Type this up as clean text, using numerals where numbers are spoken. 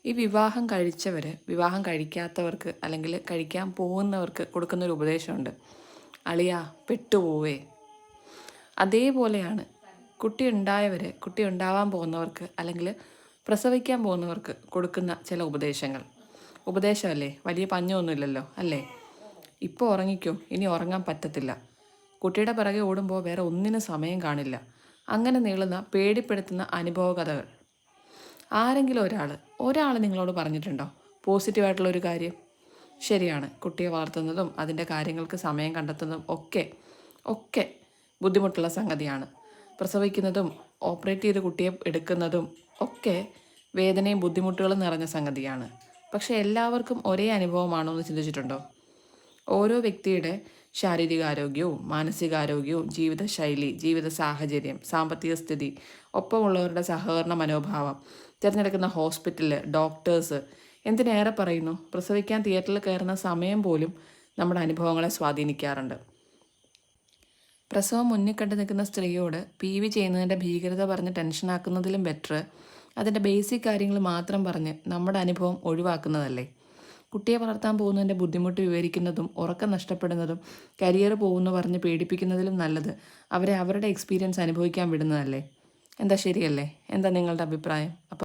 ഈ വിവാഹം കഴിച്ചവർ വിവാഹം കഴിക്കാത്തവർക്ക് അല്ലെങ്കിൽ കഴിക്കാൻ പോകുന്നവർക്ക് കൊടുക്കുന്നൊരു ഉപദേശമുണ്ട്. അളിയാ പെട്ടുപോവേ. അതേപോലെയാണ് കുട്ടി ഉണ്ടാവാൻ പോകുന്നവർക്ക് അല്ലെങ്കിൽ പ്രസവിക്കാൻ പോകുന്നവർക്ക് കൊടുക്കുന്ന ചില ഉപദേശങ്ങൾ. ഉപദേശമല്ലേ, വലിയ പഞ്ഞൊന്നുമില്ലല്ലോ അല്ലേ? ഇപ്പോൾ ഉറങ്ങിക്കോ, ഇനി ഉറങ്ങാൻ പറ്റത്തില്ല. കുട്ടിയുടെ പിറകെ ഓടുമ്പോൾ വേറെ ഒന്നിനും സമയം കാണില്ല. അങ്ങനെ നീളുന്ന പേടിപ്പെടുത്തുന്ന അനുഭവ കഥകൾ. ആരെങ്കിലും ഒരാൾ നിങ്ങളോട് പറഞ്ഞിട്ടുണ്ടോ പോസിറ്റീവായിട്ടുള്ളൊരു കാര്യം? ശരിയാണ്, കുട്ടിയെ വളർത്തുന്നതും അതിൻ്റെ കാര്യങ്ങൾക്ക് സമയം കണ്ടെത്തുന്നതും ഒക്കെ ബുദ്ധിമുട്ടുള്ള സംഗതിയാണ്. പ്രസവിക്കുന്നതും ഓപ്പറേറ്റ് ചെയ്ത് കുട്ടിയെ എടുക്കുന്നതും ഒക്കെ വേദനയും ബുദ്ധിമുട്ടുകളും നിറഞ്ഞ സംഗതിയാണ്. പക്ഷേ എല്ലാവർക്കും ഒരേ അനുഭവമാണോ എന്ന് ചിന്തിച്ചിട്ടുണ്ടോ? ഓരോ വ്യക്തിയുടെ ശാരീരികാരോഗ്യവും മാനസികാരോഗ്യവും ജീവിതശൈലി, ജീവിത സാഹചര്യം, സാമ്പത്തിക സ്ഥിതി, ഒപ്പമുള്ളവരുടെ സഹകരണ മനോഭാവം, തിരഞ്ഞെടുക്കുന്ന ഹോസ്പിറ്റല്, ഡോക്ടേഴ്സ്, എന്തിനേറെ പറയുന്നു പ്രസവിക്കാൻ തിയേറ്ററിൽ കയറുന്ന സമയം പോലും നമ്മുടെ അനുഭവങ്ങളെ സ്വാധീനിക്കാറുണ്ട്. പ്രസവം മുന്നിൽ കണ്ടു നിൽക്കുന്ന സ്ത്രീയോട് PV ചെയ്യുന്നതിൻ്റെ ഭീകരത പറഞ്ഞ് ടെൻഷനാക്കുന്നതിലും ബെറ്റർ അതിൻ്റെ ബേസിക് കാര്യങ്ങൾ മാത്രം പറഞ്ഞ് നമ്മുടെ അനുഭവം ഒഴിവാക്കുന്നതല്ലേ? കുട്ടിയെ വളർത്താൻ പോകുന്നതിൻ്റെ ബുദ്ധിമുട്ട് വിവരിക്കുന്നതും ഉറക്കം നഷ്ടപ്പെടുന്നതും കരിയർ പോകുമെന്ന് പറഞ്ഞ് പേടിപ്പിക്കുന്നതിലും നല്ലത് അവരെ അവരുടെ എക്സ്പീരിയൻസ് അനുഭവിക്കാൻ വിടുന്നതല്ലേ? എന്താ ശരിയല്ലേ? എന്താ നിങ്ങളുടെ അഭിപ്രായം?